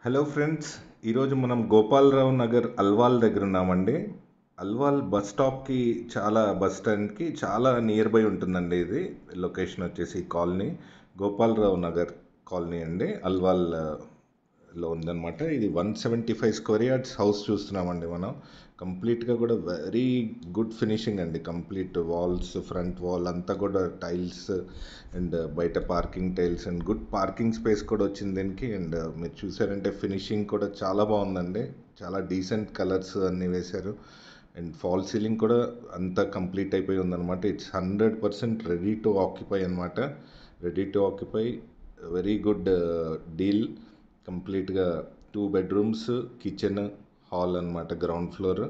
Hello friends, ఈరోజు మనం గోపాలరావు నగర్ అల్వాల్ దగ్గర ఉన్నామండి. అల్వాల్ బస్ స్టాప్కి బస్ స్టాండ్కి చాలా నియర్ బై ఉంటుందండి. ఇది లొకేషన్ వచ్చేసి కాలనీ గోపాలరావు నగర్ కాలనీ అండి. అల్వాల్లో ఉందన్నమాట. ఇది 175 స్క్వేర్ యార్డ్స్ హౌస్ చూస్తున్నామండి మనం. కంప్లీట్గా కూడా వెరీ గుడ్ ఫినిషింగ్ అండి. కంప్లీట్ వాల్స్, ఫ్రంట్ వాల్ అంతా కూడా టైల్స్ అండ్ బయట parking tiles and good parking space కూడా వచ్చింది దీనికి. అండ్ మీరు చూసారంటే ఫినిషింగ్ కూడా చాలా బాగుందండి. చాలా డీసెంట్ కలర్స్ అన్నీ వేశారు. అండ్ ఫాల్ సీలింగ్ కూడా అంతా కంప్లీట్ అయిపోయి ఉందన్నమాట. ఇట్స్ 100% రెడీ టు ఆక్యుపై అనమాట. Ready to occupy, very good deal. కంప్లీట్గా 2 బెడ్రూమ్స్, కిచెన్, హాల్ అనమాట, ground floor.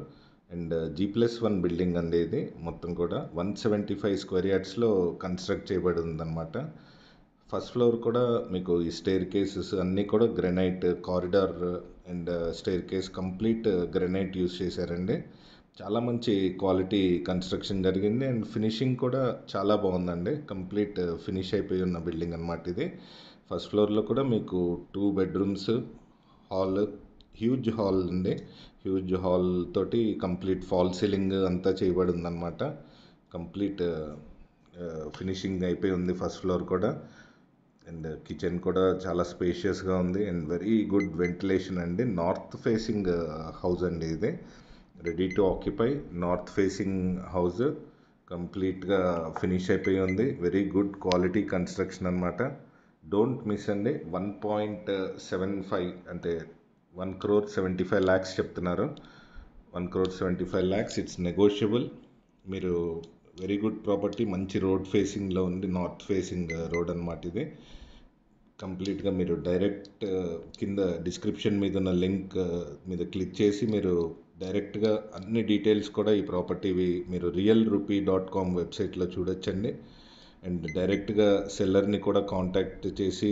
And G+1 building అండి ఇది. మొత్తం కూడా 175 స్క్వేర్ యార్డ్స్లో కన్స్ట్రక్ట్ చేయబడి ఉందన్నమాట. ఫస్ట్ ఫ్లోర్ కూడా మీకు ఈ స్టేర్ కేసెస్ అన్నీ కూడా granite, corridor and stair case complete granite use చేశారండి. చాలా మంచి క్వాలిటీ కన్స్ట్రక్షన్ జరిగింది. అండ్ ఫినిషింగ్ కూడా చాలా బాగుందండి. కంప్లీట్ ఫినిష్ అయిపోయి ఉన్న బిల్డింగ్ అనమాట ఇది. ఫస్ట్ ఫ్లోర్లో కూడా మీకు 2 బెడ్రూమ్స్, హాల్, హ్యూజ్ హాల్ అండి. హ్యూజ్ హాల్ తోటి కంప్లీట్ ఫాల్ సీలింగ్ అంతా చేయబడి ఉందన్నమాట. కంప్లీట్ ఫినిషింగ్ అయిపోయి ఉంది ఫస్ట్ ఫ్లోర్ కూడా. అండ్ కిచెన్ కూడా చాలా స్పేషియస్గా ఉంది అండ్ వెరీ గుడ్ వెంటిలేషన్ అండి. నార్త్ ఫేసింగ్ హౌస్ అండి ఇది. Ready to occupy, north facing house. కంప్లీట్గా ఫినిష్ అయిపోయి ఉంది. వెరీ గుడ్ క్వాలిటీ కన్స్ట్రక్షన్ అనమాట. డోంట్ మిస్ అండి. 1.75 అంటే 1,75,00,000 చెప్తున్నారు. 1,75,00,000. It's negotiable. మీరు వెరీ గుడ్ ప్రాపర్టీ, మంచి రోడ్ ఫేసింగ్లో ఉంది. నార్త్ ఫేసింగ్ రోడ్ అనమాట ఇది. కంప్లీట్గా మీరు డైరెక్ట్ కింద డిస్క్రిప్షన్ మీద ఉన్న లింక్ మీద క్లిక్ చేసి మీరు డైరెక్ట్గా అన్ని డీటెయిల్స్ కూడా ఈ ప్రాపర్టీవి మీరు realrupee.com వెబ్సైట్లో చూడొచ్చండి. అండ్ డైరెక్ట్గా సెల్లర్ని కూడా కాంటాక్ట్ చేసి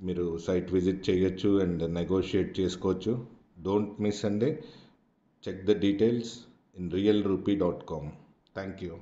మీరు సైట్ విజిట్ చేయొచ్చు అండ్ నెగోషియేట్ చేసుకోవచ్చు. డోంట్ మిస్ అండి. Check the details in realrupee.com. Thank you.